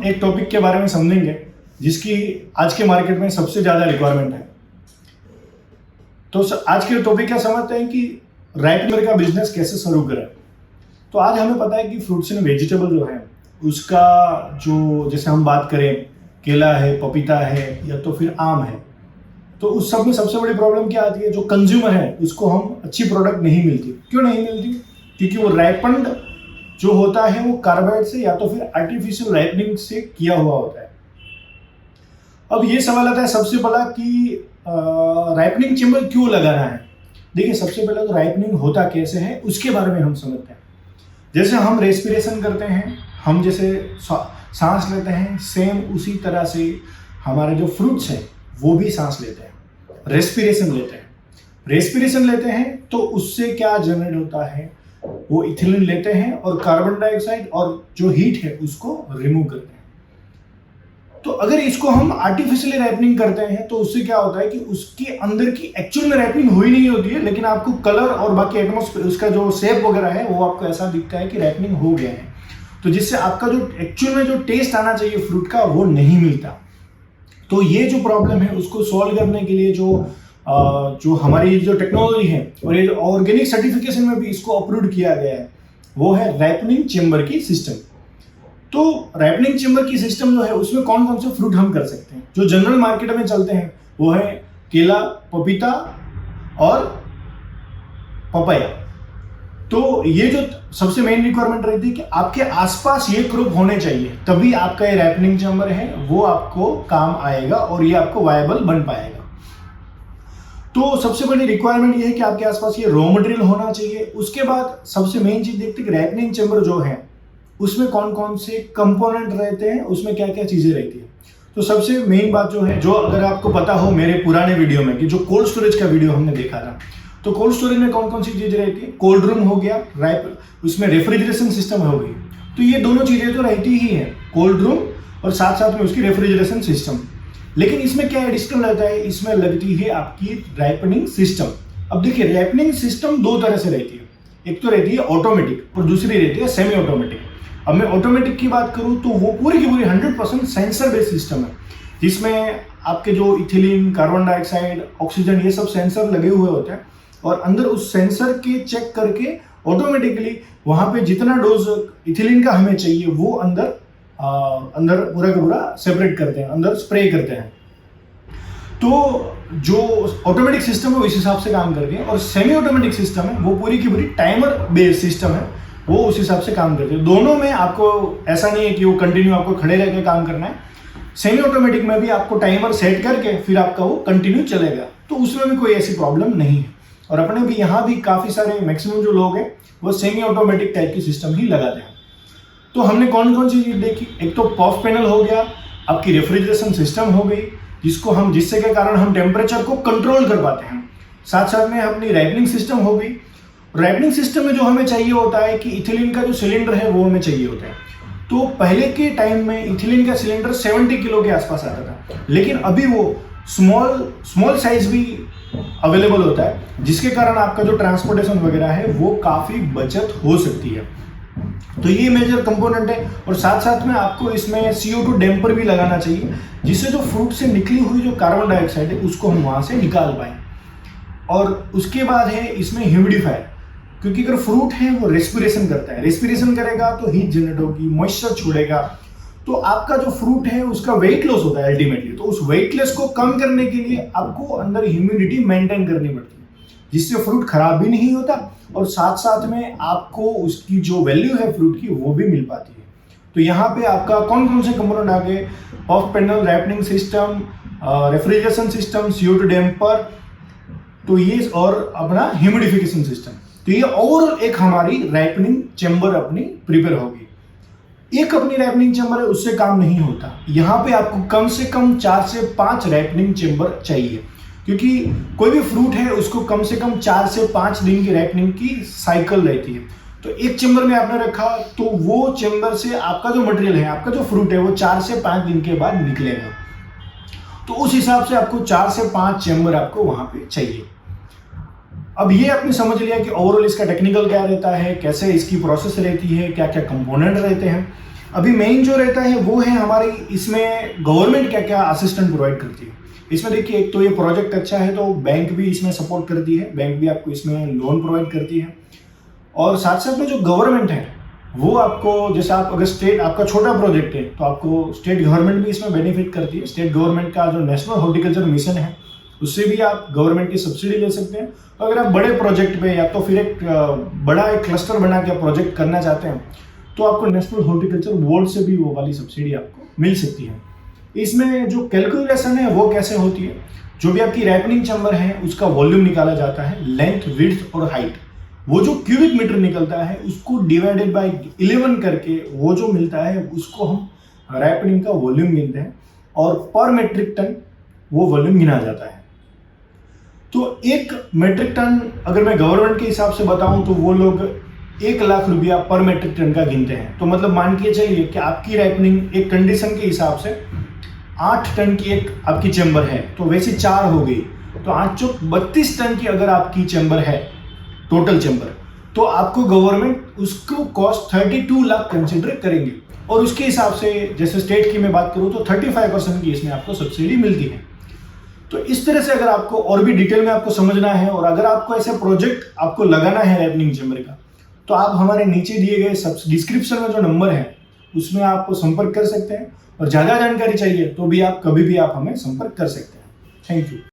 एक टॉपिक के बारे में समझेंगे जिसकी आज के मार्केट में सबसे ज़्यादा रिक्वायरमेंट है। तो आज के टॉपिक क्या समझते हैं कि राइपनर का बिजनेस कैसे शुरू करें। तो आज हमें पता है कि फ्रूट्स एंड वेजिटेबल जो है उसका जो जैसे हम बात करें केला है, पपीता है या तो फिर आम है, तो उस सब में सबसे बड़ी प्रॉब्लम क्या आती है, जो कंज्यूमर है उसको हम अच्छी प्रोडक्ट नहीं मिलती। क्यों नहीं मिलती? क्योंकि वो राइपन्ड जो होता है वो कार्बाइड से या तो फिर आर्टिफिशियल राइपनिंग से किया हुआ होता है। अब ये सवाल आता है सबसे पहला कि राइपनिंग चेम्बर क्यों लगाना है। देखिए, सबसे पहले तो राइपनिंग होता कैसे है उसके बारे में हम समझते हैं। जैसे हम रेस्पिरेशन करते हैं, हम जैसे सांस लेते हैं, सेम उसी तरह से हमारे जो फ्रूट्स हैं वो भी सांस लेते हैं, रेस्पिरेशन लेते हैं। रेस्पिरेशन लेते हैं तो उससे क्या जनरेट होता है, वो इथिलीन लेते हैं और कार्बन डाइऑक्साइड और जो हीट है उसको रिमूव करते हैं। तो अगर इसको हम आर्टिफिशियली रैपनिंग करते हैं तो उससे क्या होता है कि उसके अंदर की एक्चुअल में रैपनिंग हुई नहीं होती है, लेकिन आपको कलर और बाकी एटमॉस्फेयर उसका जो शेप वगैरह है वो आपको ऐसा दिखता है कि रैपनिंग हो गया है। तो जिससे आपका जो एक्चुअल में जो टेस्ट आना चाहिए फ्रूट का वो नहीं मिलता। तो ये जो प्रॉब्लम है उसको सॉल्व करने के लिए जो हमारी जो टेक्नोलॉजी है और ये ऑर्गेनिक सर्टिफिकेशन में भी इसको अप्रूव किया गया है वो है राइपनिंग चेम्बर की सिस्टम। तो राइपनिंग चेम्बर की सिस्टम जो है उसमें कौन कौन से फ्रूट हम कर सकते हैं। जो जनरल मार्केट में चलते हैं वो है केला, पपीता और पपाया। तो ये जो सबसे मेन रिक्वायरमेंट रहती है कि आपके आसपास ये क्रॉप होने चाहिए, तभी आपका ये राइपनिंग चेम्बर है वो आपको काम आएगा और ये आपको वायबल बन पाएगा। तो सबसे बड़ी रिक्वायरमेंट ये है कि आपके आसपास ये रॉ मटेरियल होना चाहिए। उसके बाद सबसे मेन चीज देखते हैं कि राइपनिंग चेम्बर जो है उसमें कौन कौन से कंपोनेंट रहते हैं, उसमें क्या क्या चीजें रहती है। तो सबसे मेन बात जो है, जो अगर आपको पता हो मेरे पुराने वीडियो में कि जो कोल्ड स्टोरेज का वीडियो हमने देखा था, तो कोल्ड स्टोरेज में कौन कौन सी चीजें रहती है। कोल्ड रूम हो गया, उसमें रेफ्रिजरेशन सिस्टम हो गई। तो ये दोनों चीजें तो रहती ही है, कोल्ड रूम और साथ साथ में उसकी रेफ्रिजरेशन सिस्टम। लेकिन इसमें क्या एडिशनल रहता है, इसमें लगती है आपकी राइपनिंग सिस्टम। अब देखिए, राइपनिंग सिस्टम दो तरह से रहती है, एक तो रहती है ऑटोमेटिक और दूसरी रहती है सेमी ऑटोमेटिक। अब मैं ऑटोमेटिक की बात करूं तो वो पूरी की पूरी 100% सेंसर बेस्ड सिस्टम है, जिसमें आपके जो इथिलीन, कार्बन डाइऑक्साइड, ऑक्सीजन ये सब सेंसर लगे हुए होते हैं और अंदर उस सेंसर के चेक करके ऑटोमेटिकली वहां पे जितना डोज इथिलीन का हमें चाहिए वो अंदर पूरा का पूरा सेपरेट करते हैं, अंदर स्प्रे करते हैं। तो जो ऑटोमेटिक सिस्टम है वो इस हिसाब से काम करती है और सेमी ऑटोमेटिक सिस्टम है वो पूरी की पूरी टाइमर बेस्ड सिस्टम है, वो उस हिसाब से काम करती है। दोनों में आपको ऐसा नहीं है कि वो कंटिन्यू आपको खड़े रह के काम करना है। सेमी ऑटोमेटिक में भी आपको टाइमर सेट करके फिर आपका वो कंटिन्यू चलेगा, तो उसमें भी कोई ऐसी प्रॉब्लम नहीं है। और अपने भी यहाँ भी काफ़ी सारे मैक्सिमम जो लोग हैं वो सेमी ऑटोमेटिक टाइप की सिस्टम ही लगाते हैं। तो हमने कौन कौन सी चीज़ देखी, एक तो पफ पैनल हो गया, आपकी रेफ्रिजरेशन सिस्टम हो गई जिससे के कारण हम टेम्परेचर को कंट्रोल कर पाते हैं। साथ साथ में अपनी राइपनिंग सिस्टम हो गई। राइपनिंग सिस्टम में जो हमें चाहिए होता है कि इथिलीन का जो सिलेंडर है वो हमें चाहिए होता है। तो पहले के टाइम में इथिलीन का सिलेंडर 70 किलो के आसपास आता था, लेकिन अभी वो स्मॉल साइज भी अवेलेबल होता है, जिसके कारण आपका जो ट्रांसपोर्टेशन वगैरह है वो काफ़ी बचत हो सकती है। तो ये मेजर कंपोनेंट है। और साथ साथ में आपको इसमें CO2 डैम्पर भी लगाना चाहिए, जिससे जो फ्रूट से निकली हुई जो कार्बन डाइऑक्साइड है उसको हम वहाँ से निकाल पाएँ। और उसके बाद है इसमें ह्यूमिडिफायर, क्योंकि अगर फ्रूट है वो रेस्पिरेशन करता है, रेस्पिरेशन करेगा तो हीट जनरेट होगी, मॉइस्चर छोड़ेगा, तो आपका जो फ्रूट है उसका वेट लॉस होता है अल्टीमेटली। तो उस वेट लॉस को कम करने के लिए आपको अंदर ह्यूमिडिटी मेंटेन करनी पड़ती है, जिससे फ्रूट खराब भी नहीं होता और साथ साथ में आपको उसकी जो वैल्यू है फ्रूट की वो भी मिल पाती है। तो यहाँ पे आपका कौन कौन से कंपोनेंट आ गए, puff panel, ripening system, refrigeration system, CO2 damper, तो ये और अपना ह्यूमिडिफिकेशन सिस्टम। तो ये ओवरऑल एक हमारी राइपनिंग चेम्बर अपनी प्रिपेयर होगी। एक अपनी राइपनिंग चेम्बर है उससे काम नहीं होता, यहाँ पे आपको कम से कम 4 से 5 राइपनिंग चेम्बर चाहिए, क्योंकि कोई भी फ्रूट है उसको कम से कम 4 से 5 दिन की राइपनिंग की साइकिल रहती है। तो एक चेम्बर में आपने रखा तो वो चेम्बर से आपका जो मटेरियल है, आपका जो फ्रूट है वो 4 से 5 दिन के बाद निकलेगा। तो उस हिसाब से आपको 4 से 5 चेम्बर आपको वहां पे चाहिए। अब ये आपने समझ लिया कि ओवरऑल इसका टेक्निकल क्या रहता है, कैसे इसकी प्रोसेस रहती है, क्या क्या कंपोनेंट रहते हैं। अभी मेन जो रहता है वो है हमारी, इसमें गवर्नमेंट क्या क्या असिस्टेंट प्रोवाइड करती है। इसमें देखिए, एक तो ये प्रोजेक्ट अच्छा है तो बैंक भी इसमें सपोर्ट करती है, बैंक भी आपको इसमें लोन प्रोवाइड करती है। और साथ साथ में जो गवर्नमेंट है वो आपको, जैसे आप अगर स्टेट, आपका छोटा प्रोजेक्ट है तो आपको स्टेट गवर्नमेंट भी इसमें बेनिफिट करती है। स्टेट गवर्नमेंट का जो नेशनल हॉर्टिकल्चर मिशन है उससे भी आप गवर्नमेंट की सब्सिडी ले सकते हैं। अगर आप बड़े प्रोजेक्ट पे या तो फिर एक बड़ा एक क्लस्टर बना के प्रोजेक्ट करना चाहते हैं तो आपको नेशनल हॉर्टिकल्चर बोर्ड से भी वो वाली सब्सिडी आपको मिल सकती है। इसमें जो कैलकुलेशन है वो कैसे होती है, जो भी आपकी रैपनिंग चैम्बर है उसका वॉल्यूम निकाला जाता है, लेंथ, विड्थ और हाइट। वो जो क्यूबिक मीटर निकलता है उसको डिवाइडेड बाय 11 करके वो जो मिलता है उसको हम रैपनिंग का वॉल्यूम गिनते हैं, और पर मेट्रिक टन वो वॉल्यूम गिना जाता है। तो 1 मेट्रिक टन अगर मैं गवर्नमेंट के हिसाब से बताऊं तो वो लोग 1 लाख रुपया पर मेट्रिक टन का गिनते हैं। तो मतलब मान के चलिए कि आपकी रैपनिंग एक कंडीशन के हिसाब से 8 टन की एक आपकी चैम्बर है, तो वैसे 4 हो गई, तो 8 चौक 32 टन की अगर आपकी चैम्बर है टोटल चैम्बर, तो आपको गवर्नमेंट उसको कॉस्ट 32 लाख कंसिडर करेंगे। और उसके हिसाब से जैसे स्टेट की मैं बात करूं तो 35% की इसमें आपको सब्सिडी मिलती है। तो इस तरह से अगर आपको और भी डिटेल में आपको समझना है और अगर आपको ऐसे प्रोजेक्ट आपको लगाना है रैपनिंग चैम्बर का, तो आप हमारे नीचे दिए गए डिस्क्रिप्शन में जो नंबर है उसमें आप संपर्क कर सकते हैं। और ज़्यादा जानकारी चाहिए तो भी आप कभी भी आप हमें संपर्क कर सकते हैं। Thank you.